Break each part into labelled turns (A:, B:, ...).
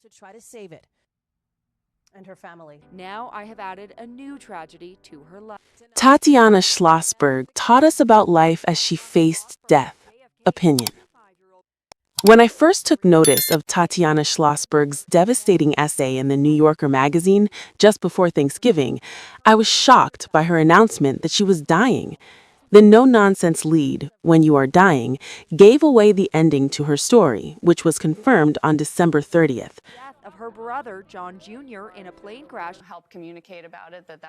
A: to try to save it and her family.
B: Now I have added a new tragedy to her life.
C: Tatiana Schossberg taught us about life as she faced death. Opinion. When I first took notice of Tatiana Schossberg's devastating essay in the New Yorker magazine just before Thanksgiving, I was shocked by her announcement that she was dying. The no-nonsense lead, "When You Are Dying," gave away the ending to her story, which was confirmed on December 30th.
B: Death of her brother, John Jr., in a plane crash.
D: Help communicate about it, that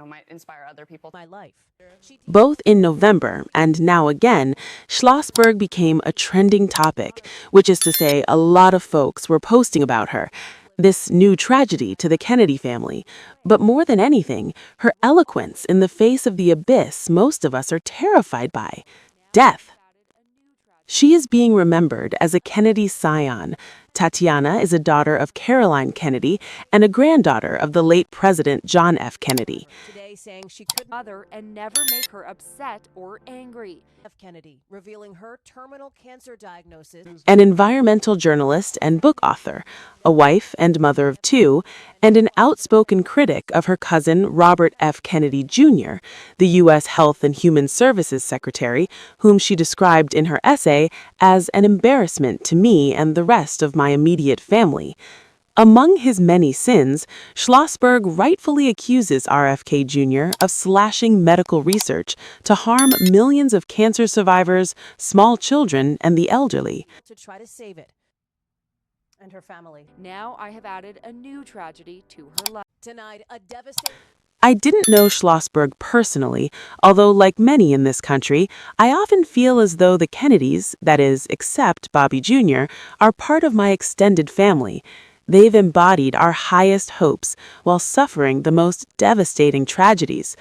D: might inspire other people.
A: My life.
C: Both in November and now again, Schlossberg became a trending topic, which is to say a lot of folks were posting about her. This new tragedy to the Kennedy family. But more than anything, her eloquence in the face of the abyss most of us are terrified by: death. She is being remembered as a Kennedy scion. Tatiana is a daughter of Caroline Kennedy and a granddaughter of the late President John F. Kennedy.
A: Today saying she could
B: Mother and never make her upset or angry.
A: F. Kennedy, revealing her terminal cancer diagnosis.
C: An environmental journalist and book author, a wife and mother of two, and an outspoken critic of her cousin Robert F. Kennedy Jr., the U.S. Health and Human Services Secretary, whom she described in her essay as an embarrassment to me and the rest of my immediate family. Among his many sins, Schlossberg rightfully accuses RFK Jr. of slashing medical research to harm millions of cancer survivors, small children, and the elderly.
A: To try to save it and her family.
B: Now I have added a new tragedy to her life.
A: Denied a devastating...
C: I didn't know Schlossberg personally, although like many in this country, I often feel as though the Kennedys, that is, except Bobby Jr., are part of my extended family. They've embodied our highest hopes while suffering the most devastating tragedies.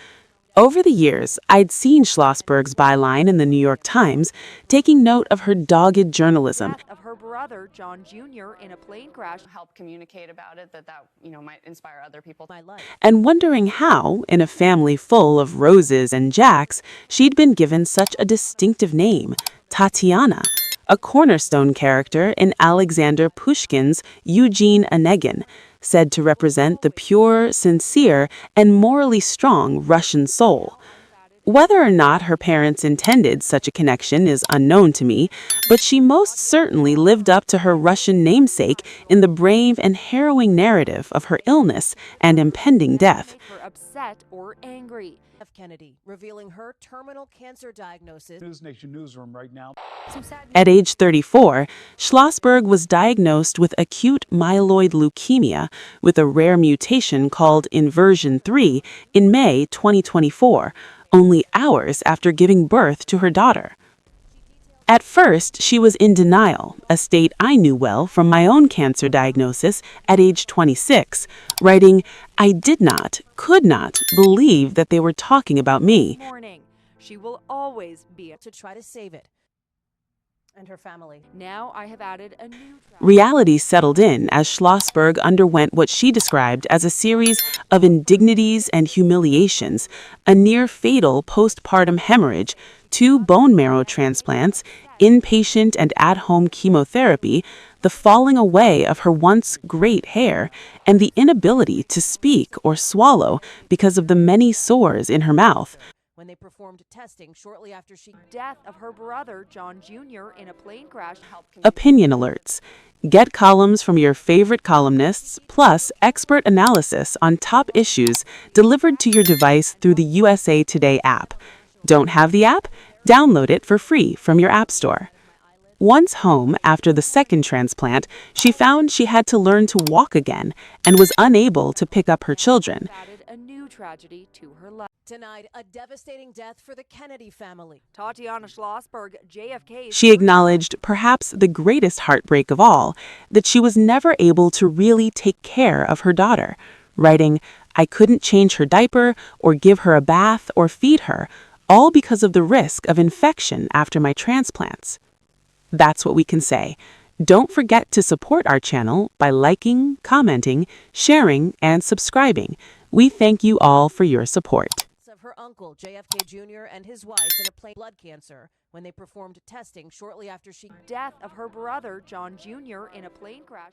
C: Over the years, I'd seen Schlossberg's byline in the New York Times, taking note of her dogged journalism.
B: Death of her brother, John Jr., in a plane crash.
D: Help communicate about it, that might inspire other people.
A: My life.
C: And wondering how, in a family full of Roses and Jacks, she'd been given such a distinctive name, Tatiana, a cornerstone character in Alexander Pushkin's Eugene Onegin, said to represent the pure, sincere, and morally strong Russian soul. Whether or not her parents intended such a connection is unknown to me, but she most certainly lived up to her Russian namesake in the brave and harrowing narrative of her illness and impending death.
B: Make her upset or angry.
A: F. Kennedy, revealing her terminal cancer diagnosis.
E: News Nation newsroom right now.
C: At age 34, Schlossberg was diagnosed with acute myeloid leukemia with a rare mutation called inversion 3 in May 2024, only hours after giving birth to her daughter. At first, she was in denial, a state I knew well from my own cancer diagnosis at age 26, writing, "I could not believe that they were talking about me."
B: Morning. She will always be
A: To try to save it and her family.
B: Now I have added a new tragedy.
C: Reality settled in as Schlossberg underwent what she described as a series of indignities and humiliations, a near-fatal postpartum hemorrhage, 2 bone marrow transplants, inpatient and at-home chemotherapy, the falling away of her once great hair, and the inability to speak or swallow because of the many sores in her mouth.
A: When they performed testing shortly after she...
B: Death of her brother, John Jr., in a plane crash.
C: Opinion alerts. Get columns from your favorite columnists, plus expert analysis on top issues delivered to your device through the USA Today app. Don't have the app? Download it for free from your app store. Once home after the second transplant, she found she had to learn to walk again and was unable to pick up her children.
B: Added a new tragedy to her life.
A: Denied a devastating death for the Kennedy family.
B: Tatiana Schlossberg, JFK.
C: She acknowledged perhaps the greatest heartbreak of all, that she was never able to really take care of her daughter, writing, "I couldn't change her diaper or give her a bath or feed her, all because of the risk of infection after my transplants." That's what we can say. Don't forget to support our channel by liking, commenting, sharing, and subscribing. We thank you all for your support.
A: Of her uncle, JFK Jr., and his wife in a plane blood cancer when they performed testing shortly after she...
B: Death of her brother, John Jr., in a plane crash.